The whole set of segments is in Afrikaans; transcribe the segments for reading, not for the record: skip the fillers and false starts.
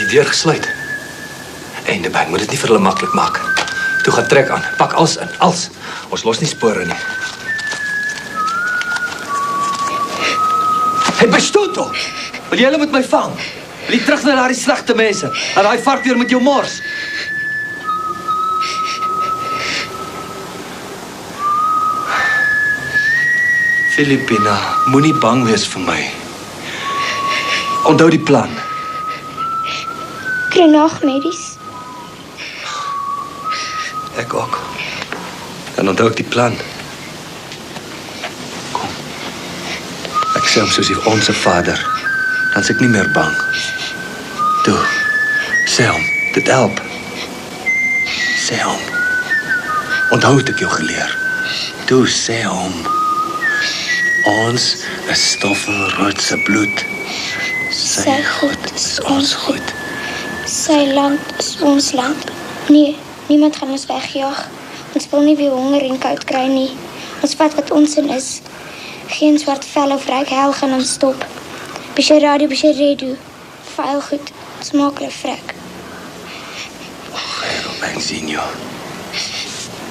die deur gesluit. Eindebei, moet dit nie vir hulle maklik maak. Toe gaan trek aan, pak alles in, alles. Ons los nie spore nie. Hey, Bestoto! Wil jy hulle met my vang? Wil jy terug na daardie slegte mense? En daai vark weer met jou mors? Filipina, moenie bang wees vir my. Onthou die plan. Kry nagmerries. Ek ook. Dan onthou ek die plan. Kom. Ek sê hom soos die onse Vader. Dan is ek nie meer bang. Toe, sê hom, dit help. Sê hom. Onthou het ek jou geleer. Toe, sê hom. Ons is Stoffelrood se bloed. Sy goed is ons goed. Sy land is ons land. Nee, niemand gaan ons wegjaag. Ons wil nie weer honger en koud kry nie. Ons vat wat ons in is. Geen swart vel of ryk hel gaan ons stop. Besje radio, besje redo. Vuil goed, smakelijk vrek. Pero Benzinho.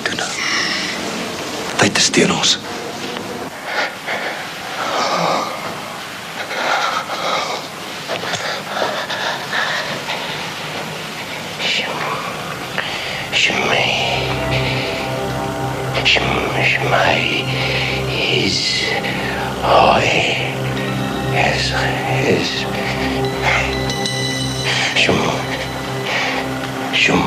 Toe nou. Tyd is teen ons. Shmai is hoi is shum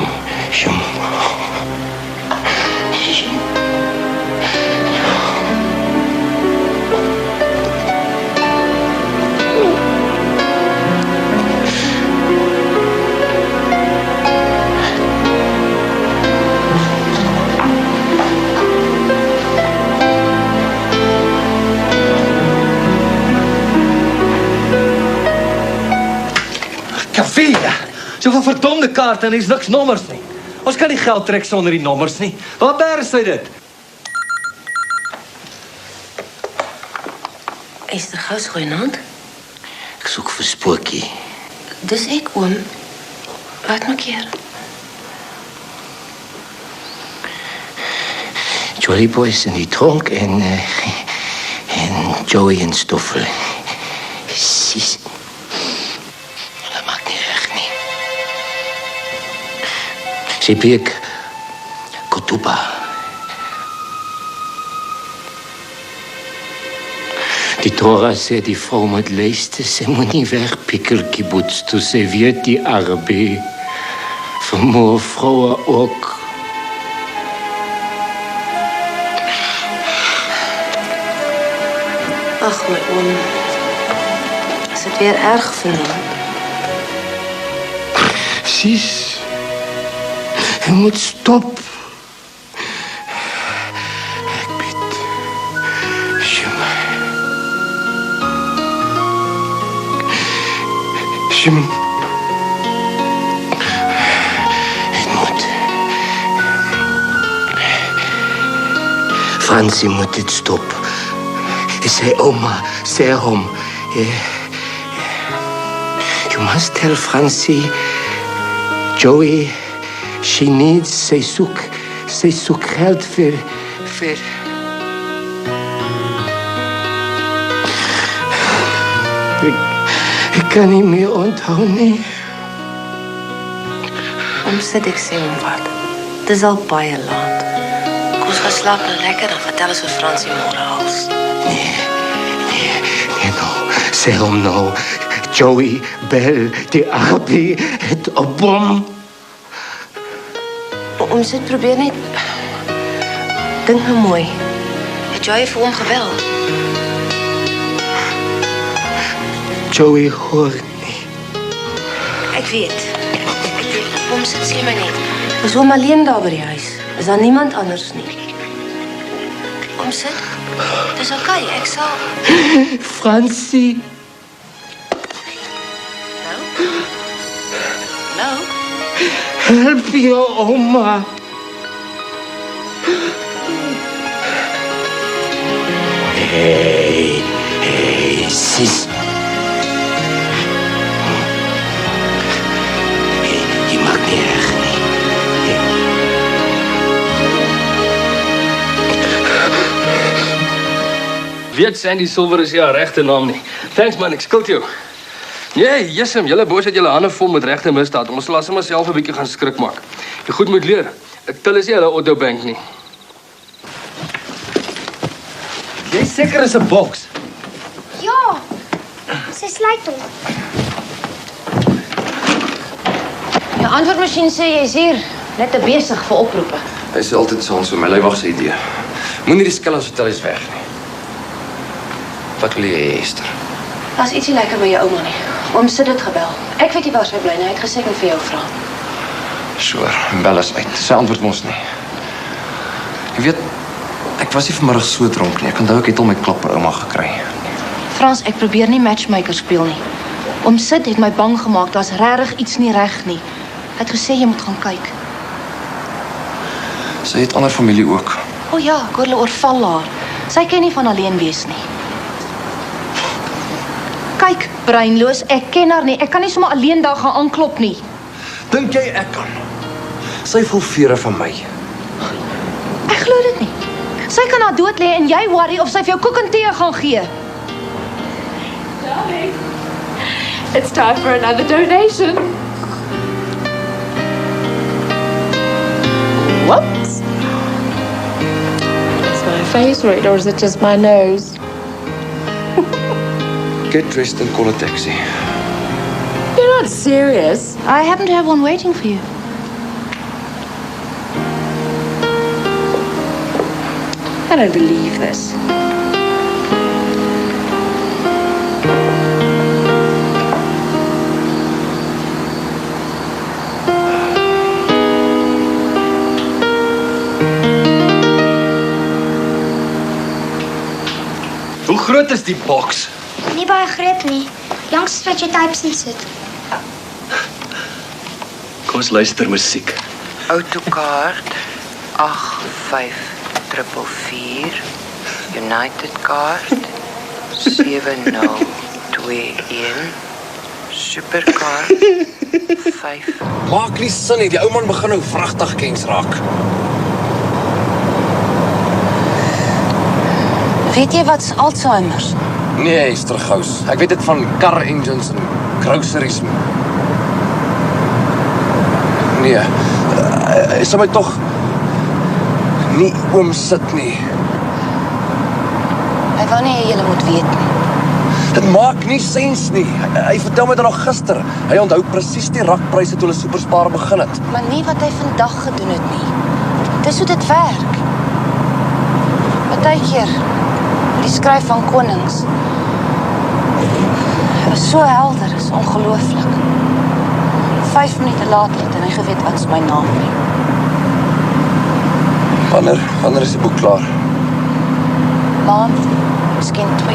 Soveel verdomde kaarte en er is niks nommers nie. Ons kan nie geld trek sonder die nommers nie. Waar bers hy dit? Is er gous goeienaand? Ek soek vir Spookie. Dis ek, oom. Wat maak keer? Jolly Boys in die tronk en Joey en Stoffel. Sis. Hulle maak nie reg nie. Sy preek Kotuba. Die Torah sê die vrou moet luister, sy moet nie wegpikkel kibbutz toe, sy weet die Arabe. Vermoor vroue ook. Ag, my oom. Is dit weer erg vanaand? Sis, jy moet stop. Ek bid. Shim. Ek moet. Francie moet dit stop. Say, Oma, say home. You must tell Francie, Joey, she needs say soek geld for. Ik kan niet meer onthou nie. Sit ek sê hom wat. Het is al baie laat. Kom ons gaan slaap nou lekker, dan vertel ons vir Fransie môre als. Nee, nou. Sê hom nou. Joey, bel, die Arabie het 'n bom. Oom sit probeer net. Dink nou mooi. Het Joey vir hom gebel? Joey hoor nie. Ek weet. Oom sit sê my net. Is oom alleen daar by die huis? Is daar niemand anders nie? Oom sit. Dis oké, ek sal. Francie. Nou? Help your oma. Hey, sis. weet Sandy Silver is jou regte naam nie. Thanks man, ek skuld jou. Nee, jessem, julle boos het julle hande vol met regte misdaad. Ons sal sommer self 'n bietjie gaan skrik maak. Jy goed moet leer. Ek tel is nie hulle autobank nie. Jy seker is 'n boks. Ja. Sy sleutel. Die antwoordmasjien sê jy's hier, net te besig vir oproepe. Hy is altyd saans vir my. Hy wag sy idee. Moenie die skelms vertel hy's weg nie. Wat wil jy hê, Esther? Daar's ietsie lekker by jou ouma nie. Oom sit dit gebel. Ek weet nie waar sy bly nie. Hy het gesê ek moet vir jou vra. Sure, bel is uit. Sy antwoord mos nie. Jy weet, ek was nie vanmiddag so dronk nie. Ek onthou ek het al my klap by ouma gekry. Frans, ek probeer nie matchmaker speel nie. Oom Sid het my bang gemaak. Daar's regtig iets nie reg nie. Hy het gesê jy moet gaan kyk. Sy het ander familie ook. O ja, ek hoor hulle oorval haar. Sy ken nie van alleen wees nie. Kyk, breinloos, ek ken haar nie. Ek kan nie sommer alleen daar gaan aanklop nie. Dink jy ek kan? Sy voel vere van my. Ek glo dit nie. Sy kan haar dood lê en jy worry of sy vir jou koek en tee gaan gee. Darling, it's time for another donation. Whoops. Is my face red or is it just my nose? Get dressed and call a taxi. You're not serious. I happen to have one waiting for you. I don't believe this. Hoe groot is die boks? Nie baie groot nie. Langs wat jy types in sit. Kom ons luister musiek. Autokaart 85444 United kaart 7021 Superkaart 5. Maak nie sin nie. Die ou man begin nou vragtig kens raak. Weet jy wat's Alzheimer's? Nee, Esther Gous. Ek weet dit van car engines en groceries. Nee, hy sal my tog nie oom sit nie. Hy wou nie jy moet weet nie. Dit maak nie sens nie. Hy vertel my dit nog gister. Hy onthou presies die rakpryse toe hulle superspaar begin het. Maar nie wat hy vandag gedoen het nie. Dis hoe dit werk. Partykeer die skryf van konings. Hy was so helder, is ongelooflik. 5 minute later het hy geweet wat is my naam nie. Wanneer is die boek klaar? Maand, miskien 2.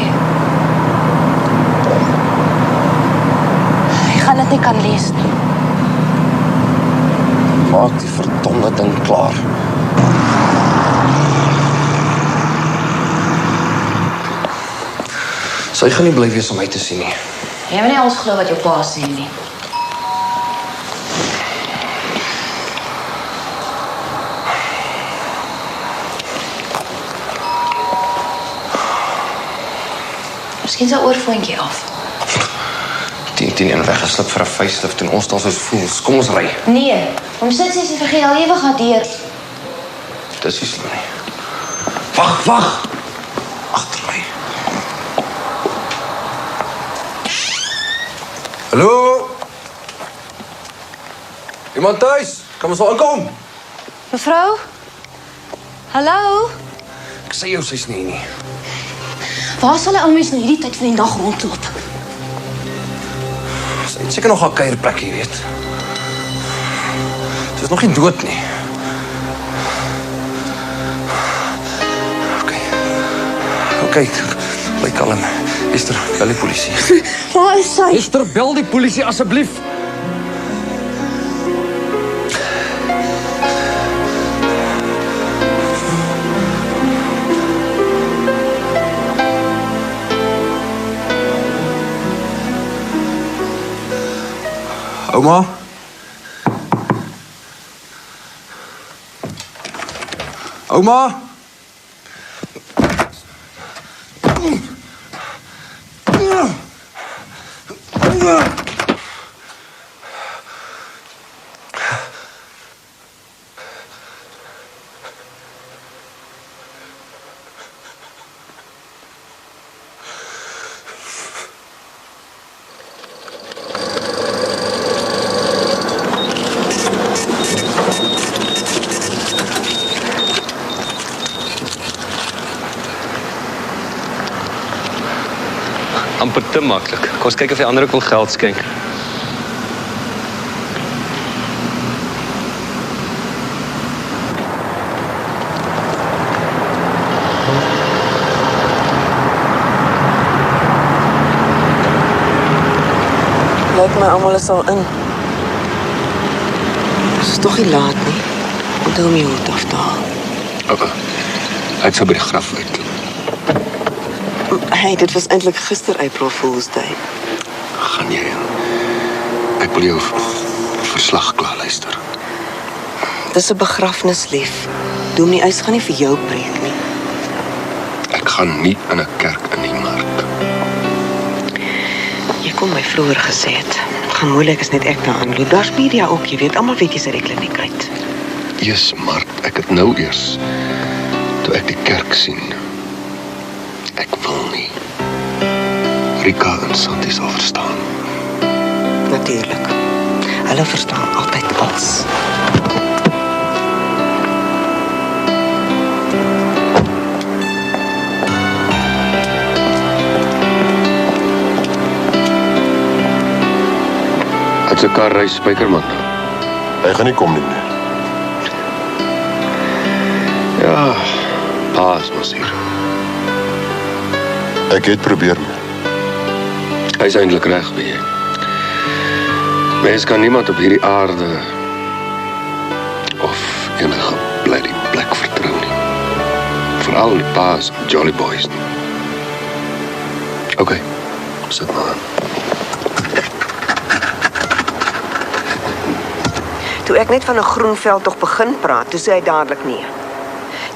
Hy gaan dit nie kan lees nie. Maak die verdomde ding klaar. Sy gaan nie bly wees om my te sien nie. Jy moet nie alles glo wat jou pa sê nie. Miskien sy oorfoontjie af. 10-1 weggeslip vir 'n facelift en ons staan soos fools. Kom ons ry. Nee, om sit sy vergeet al ewig gaan deur. Dis nie slim nie. Wag. Agter my. Hallo? Iemand thuis? Kan ons wel inkom? Mevrou? Hallo? Ek sê jou sy's nie. Waar sal 'n ou mens nou hierdie tyd van die nag rondloop? Sy het seker nog haar kuierplek, jy weet. Sy is nog nie dood nie. Okay, bly kalm. Esther, bel die polisie. Waar is sy? Esther, bel die polisie asseblief. Ouma? Ouma? Amper te maklik. Kom ons kyk of die ander ook wil geld skenk. Lyk my almal is al in. Dit is tog nie laat nie. Onthou om jou hoed af te haal. Ek sal by die graf uit. Hey, dit was eintlik gister April Fool's Day. Gaan jy in? Ek wil jou verslag klaar luister. Dis 'n begrafnis, lief. Dominee Eys gaan nie vir jou preek nie. Ek gaan nie in 'n kerk in die mark. Jy kon my vroeër gesê het. Gaan moeilik is net ek daaraan. Loop, daar's media ook, jy weet, almal weet jy's uit die kliniek uit. Eers, Mark, ek het nou eers toe ek die kerk sien. Ek wil nie. Rika en Santi sal verstaan. Natuurlik. Hulle verstaan altyd alles. Het se kar ry Spykerman. Hy gaan nie kom nie, meneer. Ja, paas mos hier. Ek het probeer, meneer. Hy is eintlik reg, weet jy. Mens kan niemand op hierdie aarde of enige bloody plek vertrou nie. Veral die paas en Jolly Boys nie. Okay, sit maar aan. Toe ek net van 'n groen veldtog begin praat, toe sê hy dadelik nee.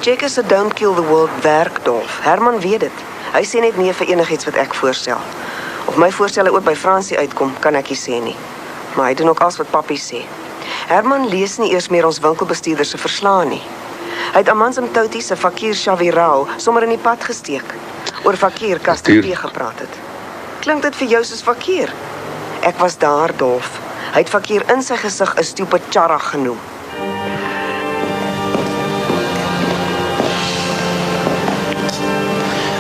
Checkers se Don't Kill the World werk, Dolf. Herman weet dit. Hy sê net nee vir enigiets wat ek voorstel. Of my voorstelle ook by Fransie uitkom, kan ek nie sê nie. Maar hy doen ook alles wat papi sê. Herman lees nie eers meer ons winkelbestuurder se verslae nie. Hy het Amansam Touti se Fakir Shavirao sommer in die pad gesteek. Oor Fakir Kastepe gepraat het. Klink dit vir jou soos Fakir? Ek was daar, Dolf. Hy het Fakir in sy gesig 'n stupid charra genoem.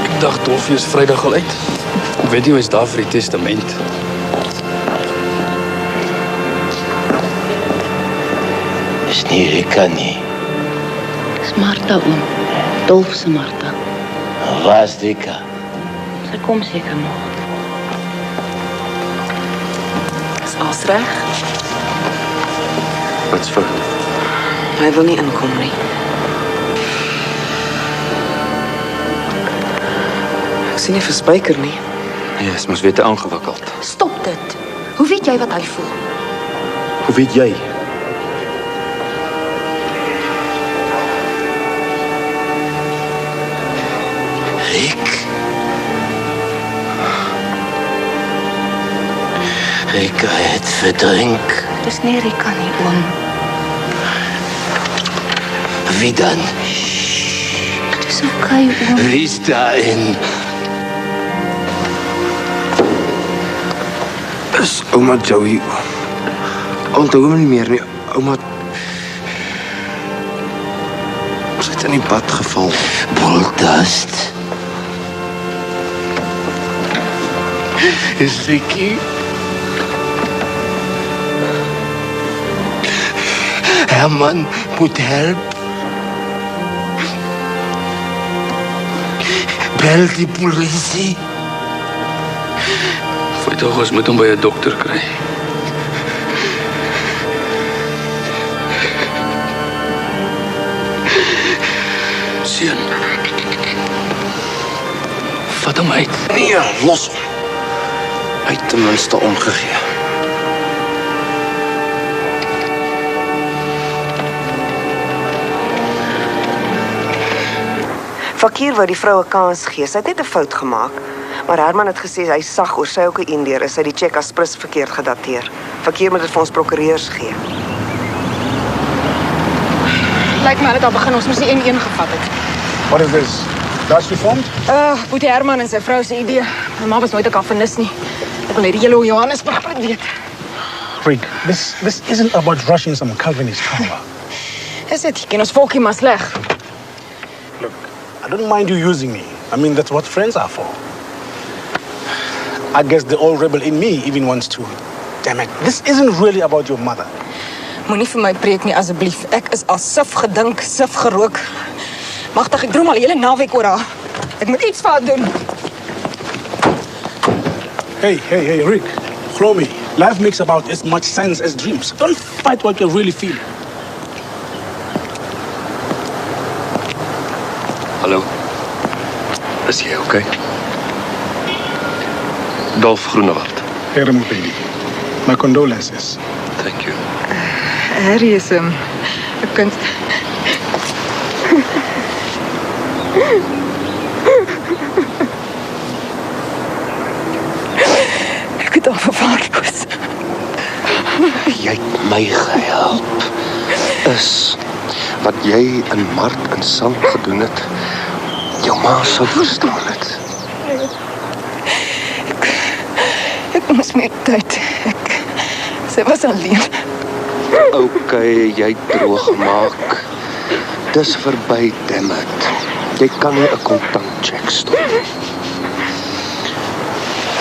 Ek dacht Dolfie is Vrydag al uit. Ek weet nie, hy is daar vir die testament. Is nie Rika nie. Dis Martha, oom. Dolf se Martha. Waar is Rika? Sy kom seker nog. Is alles reg? Wat's fout? Hy wil nie inkom nie. Ek sien nie vir Spyker nie. Ja, is mos weer te aangewikkeld. Stop dit. Hoe weet jy wat hy voel? Hoe weet jy? Rika het verdrink. Dis nie Rika nie, oom. Wie dan? Dis okay, oom. Wie is daarin? Is ouma Joey. Onthou hom nie meer nie. Ouma... Ons het in die pad geval. Bulldust. Is Ricky? Herman moet help. Bel die polisie. Vrydag ons moet hom by 'n dokter kry. Seun. Vat hom uit. Nee, los hom. Hy het ten minste omgegee. Fakir wou die vrou 'n kans gee. Sy het net 'n fout gemaak. Maar Herman het gesê hy sag oor sy ook 'n indeer is hy die cheque as prins verkeerd gedateer. Fakir moet dit vir ons prokureurs gee. Lyk my hulle het al begin, ons moes die N1 gevat het. What is this? Dutch reformed? Boetie Herman en sy vrou se idee. My ma was nooit 'n kafenis nie. Ek wil net die hele Johannesburg moet weet. Rick, this isn't about rushing some Calvinist power. Is dit? Jy ken ons volkie maar sleg. Look, I don't mind you using me. I mean, that's what friends are for. I guess the old rebel in me even wants to. Damn it, this isn't really about your mother. Moenie vir my preek nie asseblief. Ek is al sif gedink, sif gerook. Magtig, ek droom al die hele naweek oor haar. Ek moet iets vir haar doen. Hey, Rick. Follow me. Life makes about as much sense as dreams. Don't fight what you really feel. Hallo. Is jy okay? Dolf Groenewald. Herman baby. My condolences. Thank you. Harry is 'n kind. Ek het al verwaarloos. Jy het my gehelp. Is wat jy in Mart en Sand gedoen het, jou ma sou verstaan het. Ek moes meer tyd. Sy was alleen. Okay, jy het droog gemaak. Dis verby, dammit. Jy kan nie 'n kontancheck stop nie.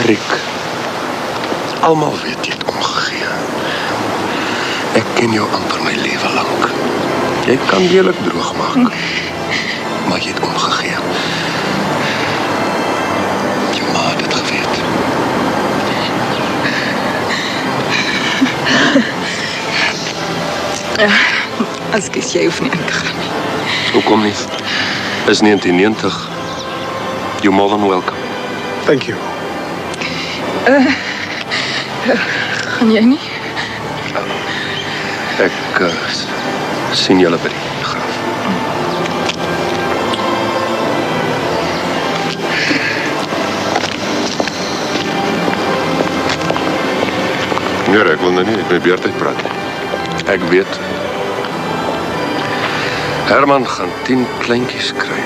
Rick, almal weet jy het omgegee. Ek ken jou amper my lewe lank. Jy kan deelik droog maak, maar jy het omgegee. Jou ma het dit geweet. Ekskuus, jy hoef nie in te gaan nie. Hoekom nie? Is 1990. You're more than welcome. Thank you. Gaan jy nie? Ek sien julle by die graf. Nee, ek wil nou nie met beurtyd praat nie. Ek weet. Herman gaan 10 kleintjies kry.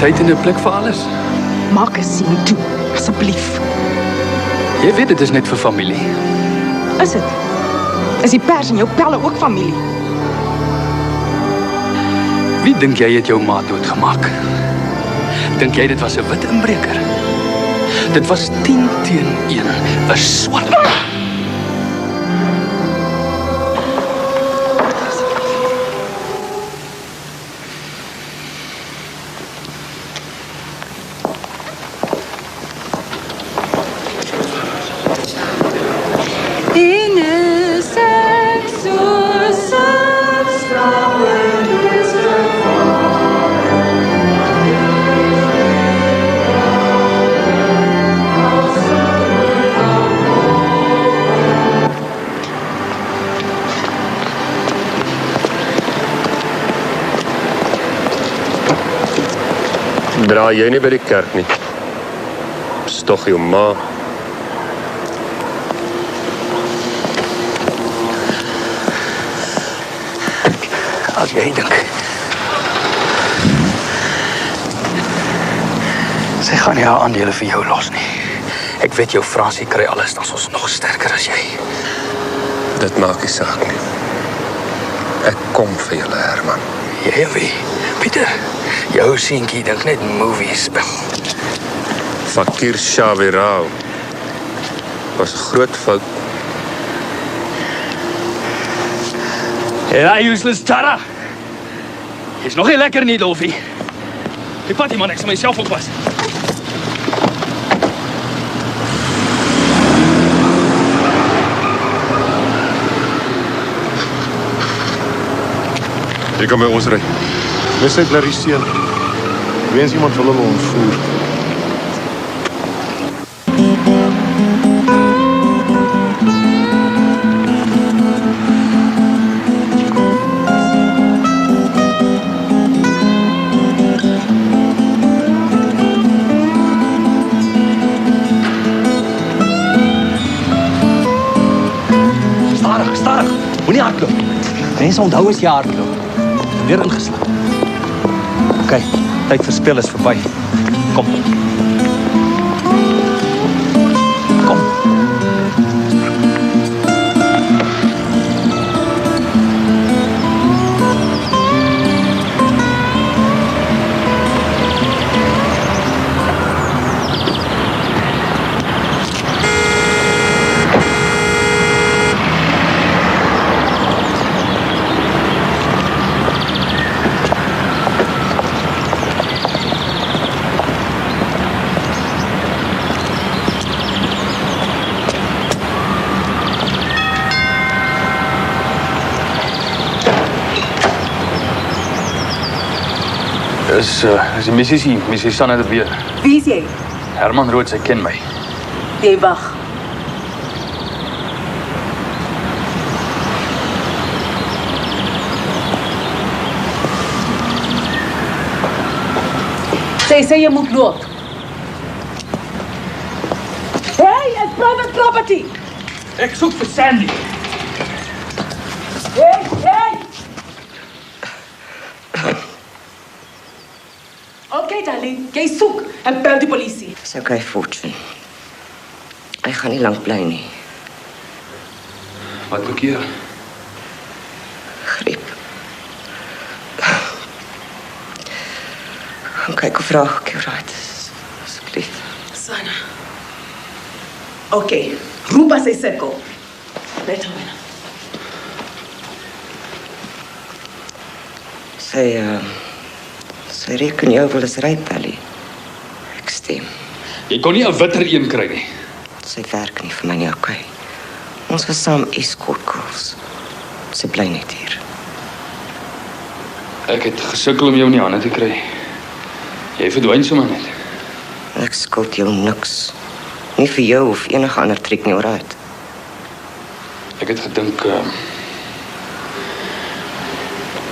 Tyd en 'n plek vir alles. Maak 'n sien toe, asseblief. Jy weet dit is net vir familie. Is dit? Is die pers en jou pelle ook familie? Wie dink jy het jou ma doodgemaak? Dink jy dit was 'n wit inbreker? Dit was 10 teen 1, 'n swart. Draai jy nie by die kerk nie. Dis tog jou ma. As jy dink. Sy gaan nie haar aandele vir jou los nie. Ek weet jou Fransie kry alles, dan is ons nog sterker as jy. Dit maak nie saak nie. Ek kom vir julle, Herman. Jy en wie? Pieter, jou seentjie dink net movies spel. Fakir Shavirao. Was 'n groot fout. Ja, useless Tara. Jy's nog nie lekker nie, Dolfie. Die patty man, ek sal myself oppas. Jy kan by ons ry. Dis net Clarice seun. Wens iemand wil hulle ontvoer. Mense onthou as jaar bedoel. Weer ingeslaap. OK, tyd vir speel is verby. Kom. Kom. Is die missie hier, missie Sanne de Beer. Wie is jy? Herman Rood, sy ken my. Jy wag. Sy sê jy moet loop. Hey, it's private property. Ek soek vir Sandy. Hey, hey. Okay, darling, jy soek en bel die polisie. Dis okay, Fortune. Hy gaan nie lank bly nie. Wat moet keer? Griep. Gaan kyk of vra ek jou right is. Asseblief. Sana. Okay, roep as hy sirkel. Net hom. Sy reken jou wil as ryp, Ellie. Ek stem. Jy kon nie 'n witter een kry nie. Sy werk nie vir my nie, okay. Ons was saam escort girls. Sy bly net hier. Ek het gesukkel om jou in die hande te kry. Jy verdwyn sommer net. Ek skuld jou niks. Nie vir jou of enige ander triek nie, alright. Ek het gedink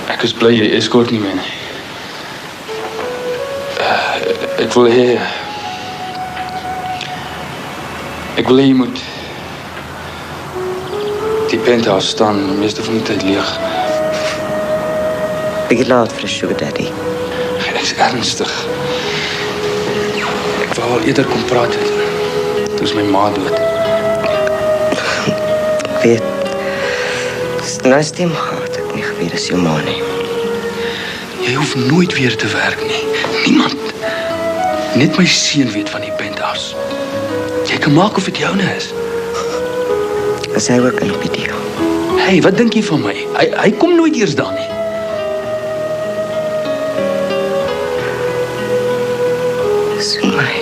ek is bly jy escort nie meer nie. Ek wil hê jy moet die penthouse staan meeste van die tyd leeg. Bietjie laat vir 'n sugar daddy. Ek is ernstig. Ek wou al eerder kom praat het. Toe is my ma dood. Ek weet. Dis nou stem gehad. Ek nie geweet is jou ma nie. Jy hoef nooit weer te werk nie. Niemand. Net my seun weet van die penthouse. Jy kan maak of dit joune is. Is hy ook in op die deal? Hey, wat dink jy van my? Hy kom nooit eers daar nie. Soen my.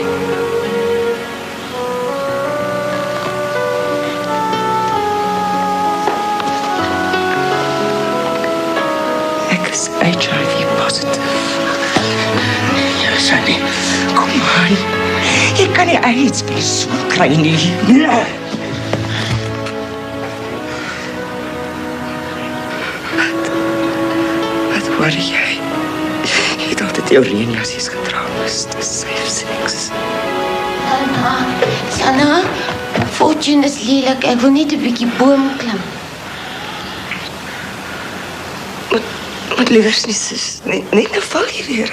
Ek is HIV positive. Ja, Sandy, kom aan. Jy kan nie AIDS by so kry nie. Nee. Wat worry jy? Jy dacht dat jou reënjasies gedraag is. Dis safe sex. Sana, Fortune is lelik. Ek wil net 'n bietjie boom klim. Wat liewers nie, sis. Net nou val jy weer.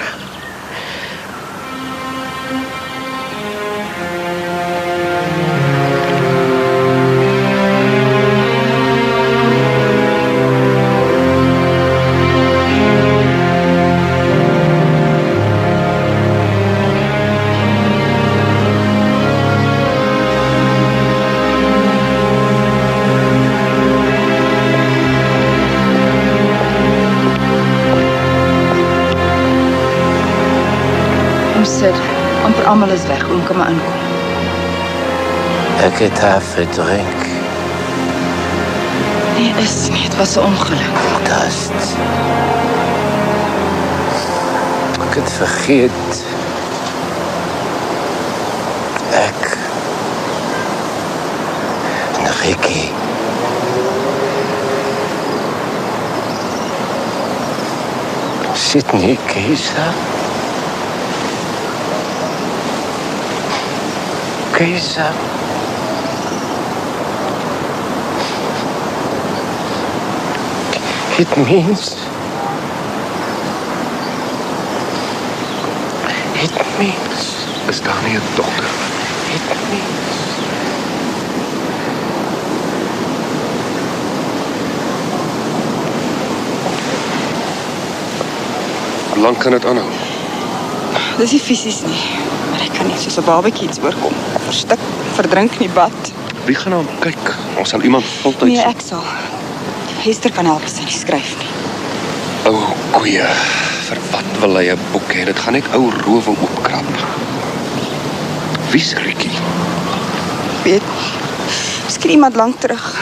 Amper almal is weg, oom kan maar inkom. Ek het haar verdrink. Nee, is nie, het was 'n ongeluk. Dust. Ek het vergeet. Ek. En Ricky. Sydney Keizer. Keizer. Het mens. Het mens. Is daar nie 'n dokter? Het mens. Hoe lank kan dit aanhou? Dis nie fisies nie. Maar ek kan nie soos 'n babatjie iets oorkom. Verstik, verdrink in die bad. Wie gaan na hom kyk? Ons sal iemand voltyds... Nee, ek sal. Hester kan help as sy nie skryf nie. Ou koeie, vir wat wil hy 'n boek hê? Dit gaan net ou rowe oopkrap. Wie's Rikkie? Weet, miskien iemand lank terug.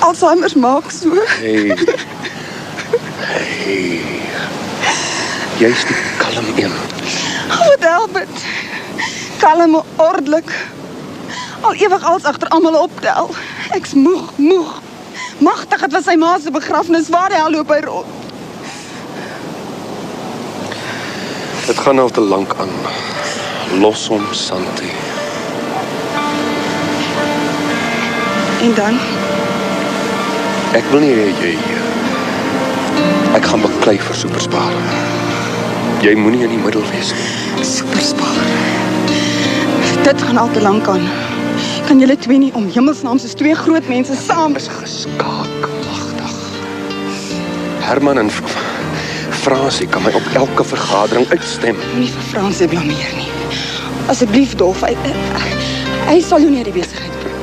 Alzheimer's maak so. Hey. Jy's die kalm een. Wat help dit? Kalm, ordelik. Al ewig als agter almal optel. Ek's moeg. Magtig, dit was sy ma se begrafnis. Waar die hel loop hy rond? Dit gaan al te lank aan. Los hom, Santi. En dan? Ek wil nie hê jy... Ek gaan beklei vir Superspar. Jy moenie in die middel wees nie. Superspar. Dit gaan al te lank aan. Kan julle twee nie om hemelsnaam soos twee groot mense saam... Is geskaak, magtig. Herman en Fransie kan my op elke vergadering uitstem. Moenie vir Fransie blameer nie. Asseblief, Dolf, hy sal jou nie uit die besigheid bring.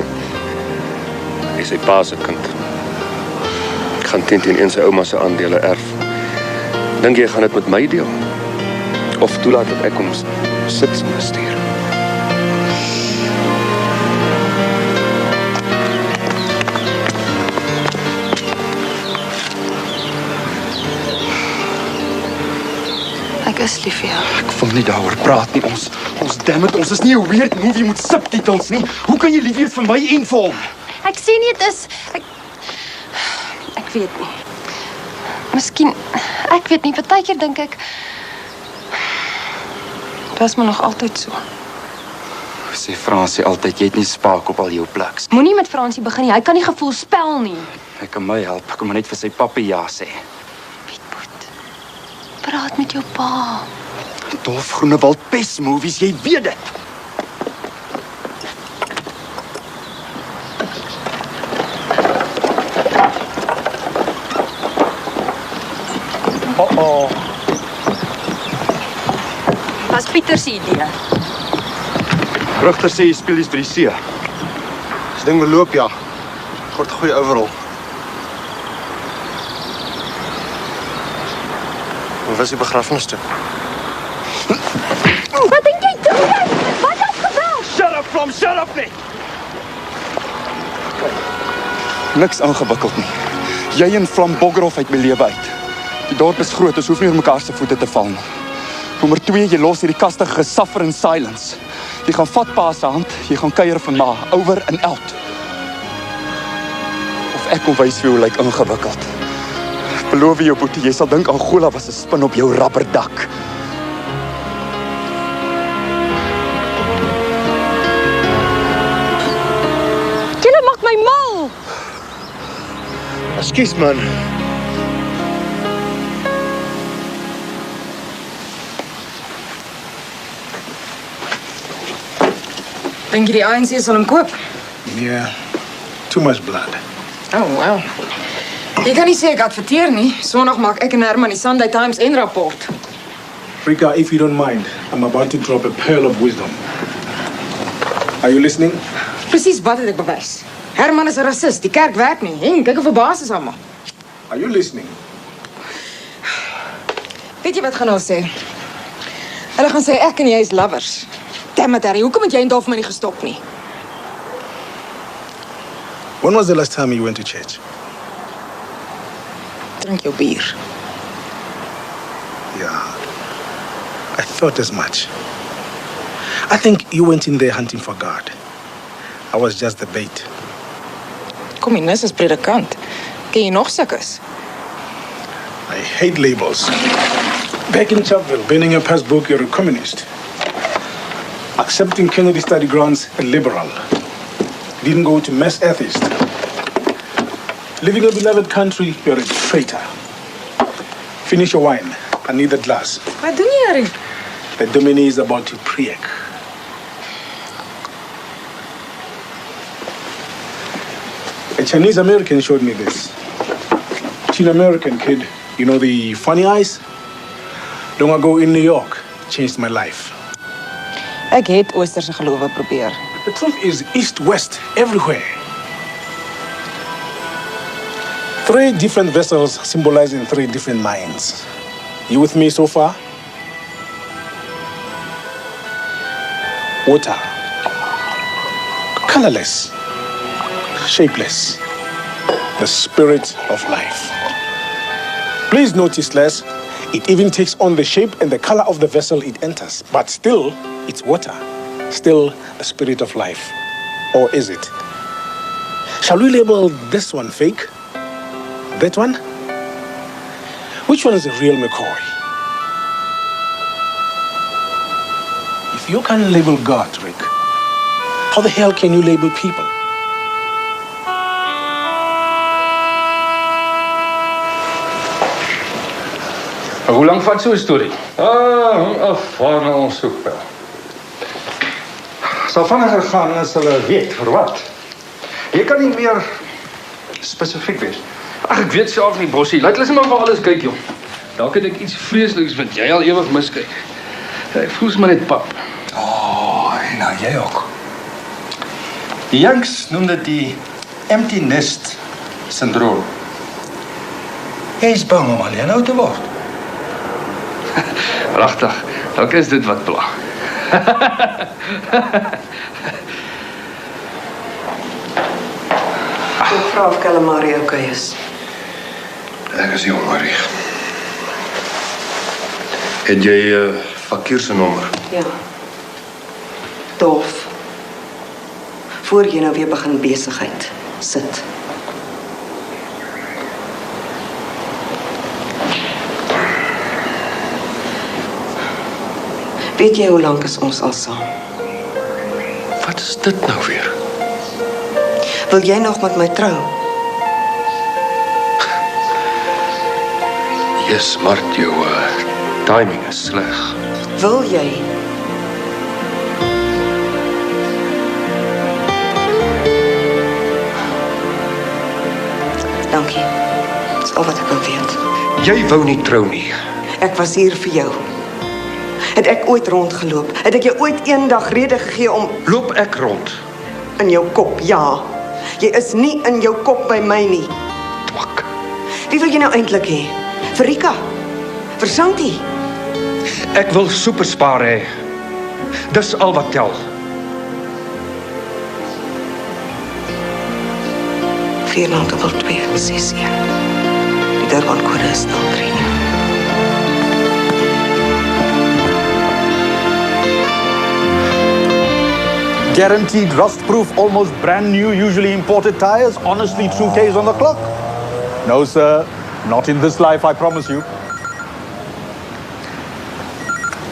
Hy is sy pa se kind. Ek gaan 10-1 sy ouma se aandele erf. Dink jy gaan dit met my deel? Of toelaat dat ek hom sit bestuur? Ek is lief vir jou. Ek wil nie daaroor praat nie. Ons dammit, ons is nie 'n weird movie met subtitels nie. Hoe kan jy lief wees vir my en vir hom? Ek sê nie dit is... Ek weet nie. Miskien... Ek weet nie, partykeer dink ek... Dit was maar nog altyd so. Sê Fransie altyd, jy het nie spaak op al jou pleks. Moenie met Fransie begin nie, hy kan nie gevoel spel nie. Hy kan my help, ek kan maar net vir sy pappa ja sê. Praat met jou pa. Dolf Groenewald pes movies, jy weet dit. Was Pieter se idee. Rugter sê jy speel iets by die see. Dis ding beloop ja. Kort goeie overal. Hoe was die begrafenis toe? Wat dink jy doen? Wat het gebeur? Shut up net! Niks aangewikkeld nie. Jy en Vlam Boggerhoff uit my lewe uit. Die dorp is groot, ons hoef nie oor mekaar se voete te val nie. Nommer 2, jy los hierdie kastige gesuffer in silence. Jy gaan vat pa se hand, jy gaan kuier vir ma, over and out. Of ek kom wys vir jou lyk ingewikkeld. Beloof jou boetie, jy sal dink Angola was 'n spin op jou rubberdak. Julle maak my mal. Ekskuus man. Dink jy die ANC sal hom koop? Yeah, too much blood. Oh, wow. Jy kan nie sê ek adverteer nie. Sondag maak ek en Herman die Sunday Times en rapport. Rika, if you don't mind, I'm about to drop a pearl of wisdom. Are you listening? Presies wat het ek bewys? Herman is 'n rasis, die kerk werk nie. Henk, kyk hoe verbaas is almal. Are you listening? Weet jy wat gaan hulle sê? Hulle gaan sê ek en jy is lovers. Damn it, Harry, hoekom het jy en Dolf my nie gestop nie? When was the last time you went to church? Drink jou bier. Yeah, I thought as much. I think you went in there hunting for God. I was just the bait. Kommunis is predikant. Ken jy nog sukkes? I hate labels. Back in Chapville, burning your passbook, you're a communist. Accepting Kennedy study grants, a liberal. Didn't go to mass atheist. Leaving a beloved country, you're a traitor. Finish your wine. I need that glass. Wat doen jy, Harry? The Dominie is about to preek. A Chinese American showed me this. Chin American kid, you know the funny eyes? Long ago in New York, changed my life. Ek het Oosterse gelowe probeer. The truth is east-west everywhere. 3 different vessels symbolizing 3 different minds. You with me so far? Water. Colorless. Shapeless. The spirit of life. Please notice, Les, it even takes on the shape and the color of the vessel it enters. But still, it's water. Still the spirit of life. Or is it? Shall we label this one fake? That one? Which one is the real McCoy? If you can't label God, Rick, how the hell can you label people? Hoe lang vat so 'n storie? Hang af waarna ons soek wel. Sal vinniger gaan as hulle weet vir wat. Jy kan nie meer spesifiek wees. Ag, ek weet self nie, Bossie. Laat hulle maar vir alles kyk, jong. Dalk het ek iets vreesliks wat jy al ewig miskyk. Ek voel maar net pap. En nou jy ook. Die Yanks noem dit die empty nest syndroom. Jy is bang om alleen oud te word. Pragtig. Dalk is dit wat pla. Ek vra of Calamari okay is. Ek is jong, Marie. Het jy Fakir se nommer? Ja. Dolf. Voor jy nou weer begin besigheid. Sit. Weet jy hoe lank is ons al saam? Wat is dit nou weer? Wil jy nog met my trou? Yes, maar jou timing is sleg. Wil jy? Dankie. Dis al wat ek wil weet. Jy wou nie trou nie. Ek was hier vir jou. Het ek ooit rondgeloop? Het ek jou ooit eendag rede gegee om... Loop ek rond? In jou kop, ja. Jy is nie in jou kop by my nie. Twak. Wie wil jy nou eintlik hê? Vir Rika? Vir Santi? Ek wil superspaar hê. Dis al wat tel. 40261. Die Durban-kode is 03. Guaranteed rust-proof, almost brand new, usually imported tires. Honestly, true K's on the clock. No, sir. Not in this life, I promise you.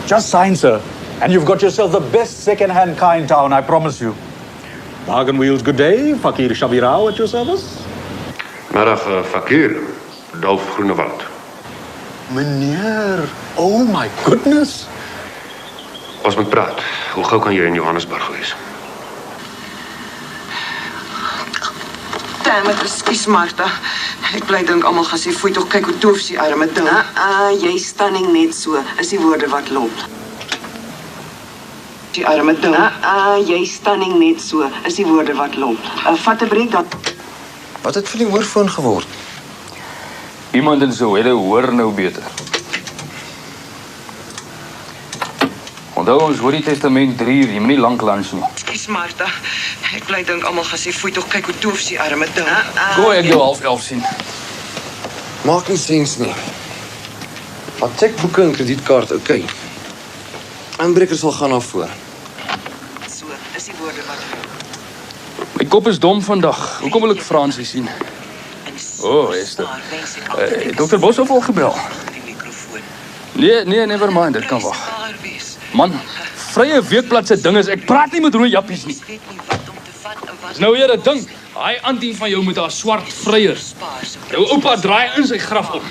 Just sign, sir. And you've got yourself the best second-hand car in town, I promise you. Bargain Wheels, good day. Fakir Shabirao at your service. Middag, Fakir. Dolf Groenewald. Meneer, oh my goodness. Ons moet praat. Hoe gou kan jy in Johannesburg wees? Damn, ekskuus Martha. Ek bly dink almal gaan sê, "Foei tog, kyk hoe doof sy arme ding." Jy staan net so, is die woorde wat lop. Die arme ding. Jy staan net so, is die woorde wat lop. Vat 'n breek dan. Wat het van die hoorfoon geword? Iemand in Soweto hoor nou beter. Onthou ons hoor die testament 3 uur, jy moet nie lank lunch nie. Ekskuus Martha. Ek bly dink almal gaan sê, "Foei tog, kyk hoe doof sy arme ding." Gooi ek jou 11:30 sien. Maak nie sens nie. Maar chequeboeke en kredietkaart, okay. Inbreker sal gaan af voor. So, is die woorde wat My kop is dom vandag. Hoekom wil ek Fransie sien? Esther. Dr. Boshoff al gebel. Nee, never mind, dit kan wag. Man, vrye weekblad se ding is ek praat nie met rooi jappies nie. Dis nou weer 'n ding. Hy antie van jou met haar swart vryers. Jou oupa draai in sy graf om.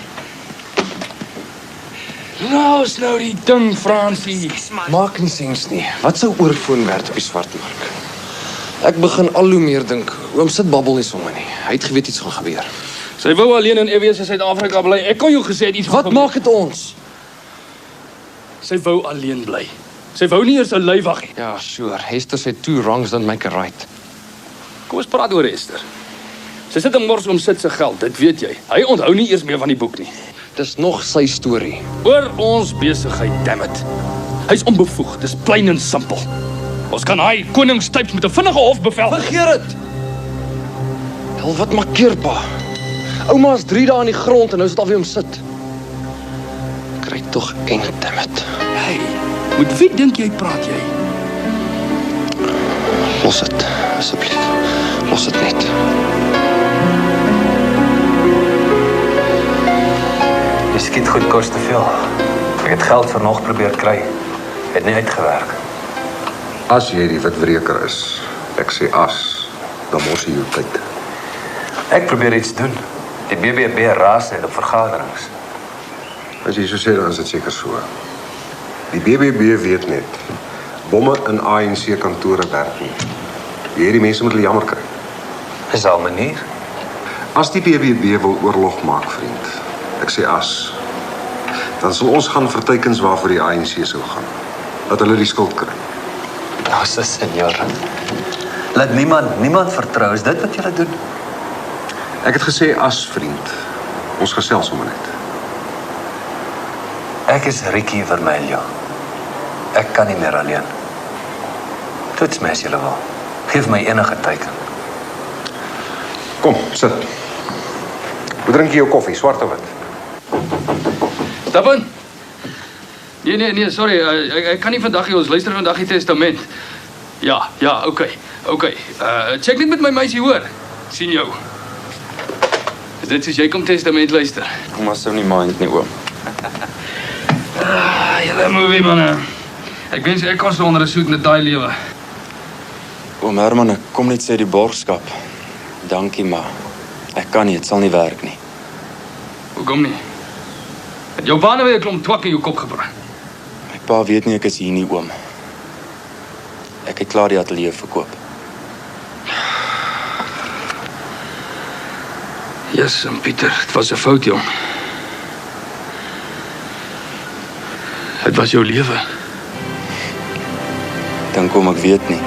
Nou is nou die ding, Fransie. Maak nie sens nie. Wat sou oorfoon werd op die swartmark? Ek begin al hoe meer dink, oom sit babbel nie sommer nie. Hy het geweet iets gaan gebeur. Sy wou alleen in EWS in Suid-Afrika bly. Ek kon jou gesê het iets Wat maak dit ons? Sy wou alleen bly. Sy wou nie eers 'n leiwag hê. Ja, sure. Hester sê two wrongs don't make a right. Kom ons praat oor Esther. Sy sit en mors om sit se geld, dit weet jy. Hy onthou nie eers meer van die boek nie. Dis nog sy storie. Oor ons besigheid, dammit. Hy's onbevoeg, dis plain en simpel. Ons kan hy koningstyps met 'n vinnige hofbevel. Begeer dit. Hel, wat maak keerpa? Ouma is 3 dae in die grond en nou is dit alweer om sit. Kry tog en dammit. Hey, met wie dink jy praat jy? Los dit, asseblief. Los dit net. Die skiet goed kos te veel. Ek het geld vir nog probeer kry. Het nie uitgewerk. As jy die witwreker is, ek sê as, dan mors jy jou tyd. Ek probeer iets doen. Die BBB raas net op vergaderings. As jy so sê, dan is dit seker so. Die BBB weet net, bomme in ANC-kantore werk nie. Hierdie mense moet hulle jammer kry. Is daar 'n manier? As die BBB wil oorlog maak, vriend, ek sê as, dan sal ons gaan vir teikens waarvoor die ANC sou gaan. Dat hulle die skuld kry. Nou, so senor. Laat niemand vertrou. Is dit wat julle doen? Ek het gesê as, vriend. Ons gesels sommer net. Ek is Ricky Vermelho. Ek kan nie meer alleen. Toets my as julle wil. Geef my enige teiken. Kom, sit. Hoe drink jy jou koffie, swart of wit? Stap in. Nee, sorry. Ek kan nie vandag hier, ons luister vandag die testament. Ja, okay. Check net met my meisie, hoor. Sien jou. Is dit soos jy kom testament luister? Kom as sou nie mind nie, oom. Julle movie, manne. Ek wens ek kon so onder 'n soet in 'n daai lewe. Oom Herman, ek kom net sê die borgskap. Dankie, maar ek kan nie, dit sal nie werk nie. Hoekom nie? Het jou bane weer 'n klomp twak in jou kop gebrand. My pa weet nie ek is hier nie, oom. Ek het klaar die ateljee verkoop. Yes, en Pieter, het was 'n fout, jong. Het was jou lewe. Dink oom, ek weet nie.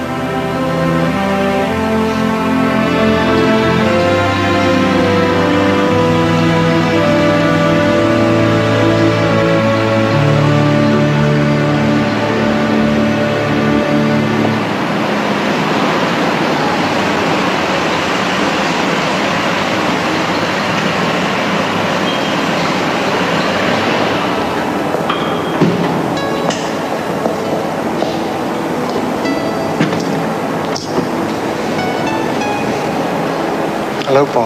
Hallo pa.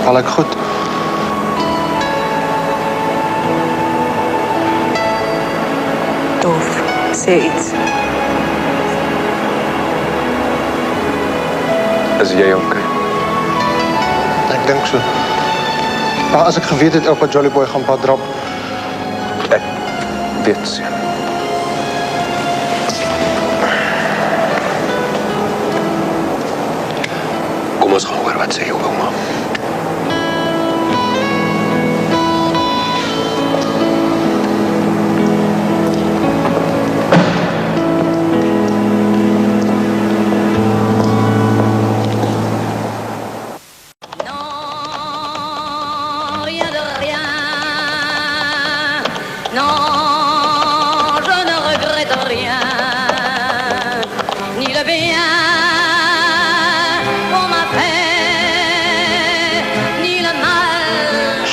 Val ek goed? Dolf, sê iets. Is jy okay? Ek dink so. Maar as ek geweet het oupa Jolly Boy gaan pad drop, Ek weet seun. Kom ons gaan hoor wat sê jou ouma. Rien de rien. Non, je ne regrette rien. Ni le bien qu'on m'a fait, ni le mal.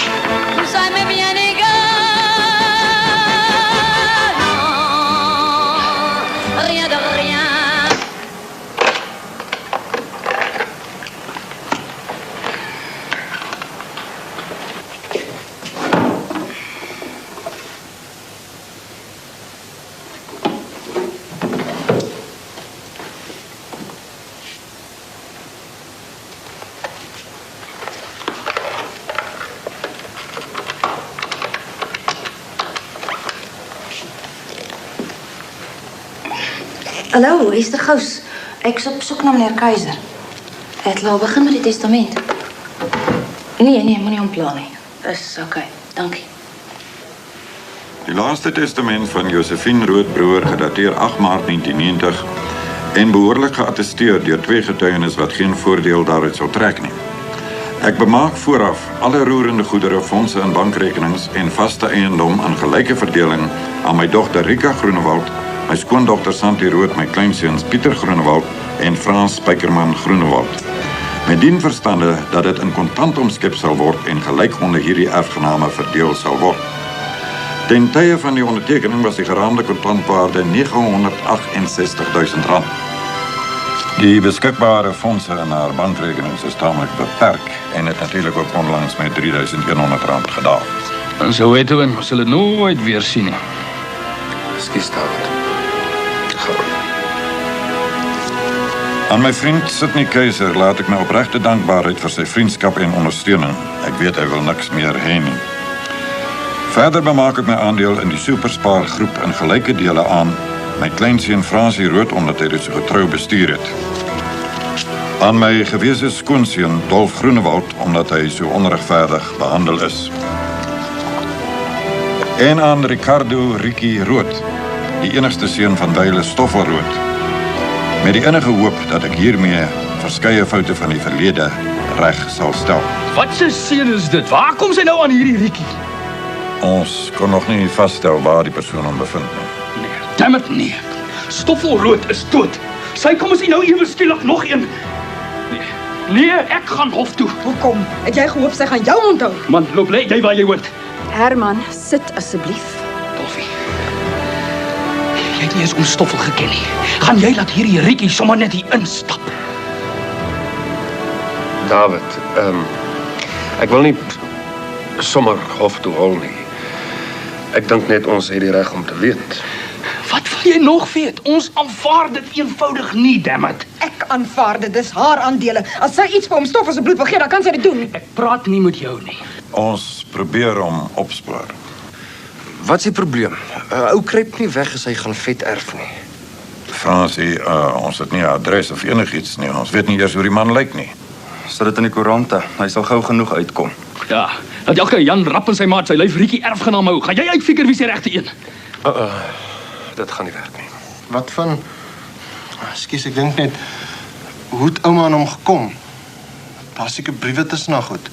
Tout ça m'est bien égal. Non, rien de rien. Hallo, Esther Gous. Ek is op soek na meneer Keiser. Hy het al begin met die testament. Nee, moenie ontpla nie. Dis oké, dankie. Die laaste testament van Josephine Roodbroer, gedateer 8 Maart 1990 en behoorlik geattesteer deur 2 getuienis wat geen voordeel daaruit sou trek nie. Ek bemaak vooraf alle roerende goedere, fondse en bankrekenings en vaste eiendom in gelyke verdeling aan my dogter Rika Groenewald, my skoondogter Santi Rood, my kleinseuns Pieter Groenewald en Frans Spykerman Groenewald. Met dien verstande dat dit in kontant omskep sal word en gelyk onder hierdie erfgename verdeel sal word. Ten tye van die ondertekening was die geraamde kontantwaarde R968.000. Die beskikbare fondse in haar bankrekenings is tamelik beperk en het natuurlik ook onlangs met R3.100 gedaal. En so Edwin, ons sal dit nooit weer sien nie. Ekskuus, David. Aan my vriend Sidney Keiser laat ek my opregte dankbaarheid vir sy vriendskap en ondersteuning. Ek weet hy wil niks meer hê nie. Verder bemaak ek my aandeel in die Superspaar groep in gelyke dele aan my kleinseun Fransie Rood, omdat hy dit so getrou bestuur het. Aan my gewese skoonseun Dolf Groenewald, omdat hy so onregverdig behandel is. En aan Ricardo Ricky Rood, die enigste seun van Wyle Stoffelrood, met die innige hoop dat ek hiermee verskeie foute van die verlede reg sal stel. Wat se seun is dit? Waar kom sy nou aan hierdie Rikkie? Ons kon nog nie vasstel waar die persoon hom bevind nie. Dammit nee. Stoffelrood is dood. Sy kom as hy nou ewe skielik nog een. Nee, ek gaan hof toe. Hoekom? Het jy gehoop sy gaan jou onthou? Man, loop lê jy waar jy hoort. Herman, sit asseblief. Dolfie. Jy het nie eens ons Stoffel geken nie. Gaan jy laat hierdie Rikkie sommer net hier instap? David, ek wil nie sommer hof toe hol nie. Ek dink net ons het die reg om te weet. Wat wil jy nog weet? Ons aanvaar dit eenvoudig nie, dammit. Ek aanvaar dit, dis haar aandele. As sy iets vir hom Stoffel se bloed wil gee, dan kan sy dit doen. Ek praat nie met jou nie. Ons probeer hom opspoor. Wat is die probleem? Ou kruip nie weg as hy gaan vet erf nie. Fransie, ons het nie 'n adres of enigiets nie. Ons weet nie eers hoe die man lyk nie. Sit dit in die koerante. Hy sal gou genoeg uitkom. Ja, dat elke Jan Rapp en sy maat sy lyf Rikkie erfgenaam hou. Gaan jy uitfigure wie se regte een? Dit gaan nie werk nie. Wat van... Ekskuus, ek dink net... Hoe het ouma aan hom gekom? Daar seker briewe tussen haar goed.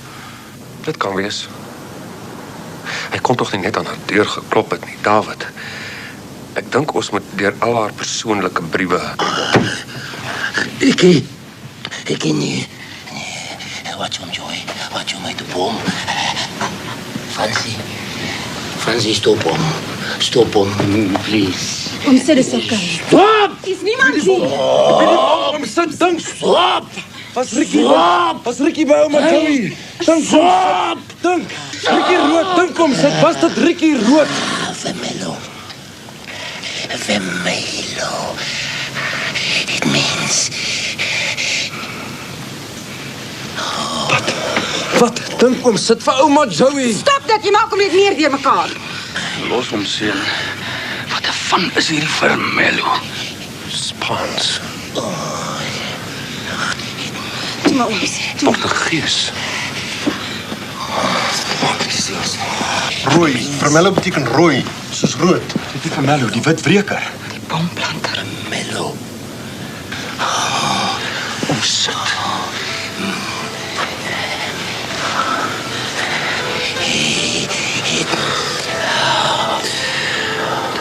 Dit kan wees. Hy kon tog nie net aan haar deur geklop het nie, David. Ek dink ons moet deur al haar persoonlike briewe... Ek nie. Wat jy joy, wat jy my te bom. Fransie, stop hom, please. Om sit is oké. Stop! Is niemand hier? Om sit, dink. Stop! Was Rikkie by ouma Joey? Dink, Stop! Dink. Rikkie Rood, dink om sit. Was dit Rikkie Rood? Vermelo. It means... Wat? Dink om sit vir ouma Joey. Stop dat jy maak hom net meer deur mekaar. Los hom, seun. Wat 'n van is hierdie vermelo? Spaans. Toe maar ons. Portugees. Rooi. Vermello beteken rooi, soos rood. Dit is Vermello, die wit wreker. Die bomplanter. Mello. Ons sit.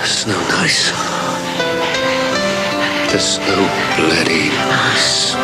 Dis nou nice. Dis nou bloody nice.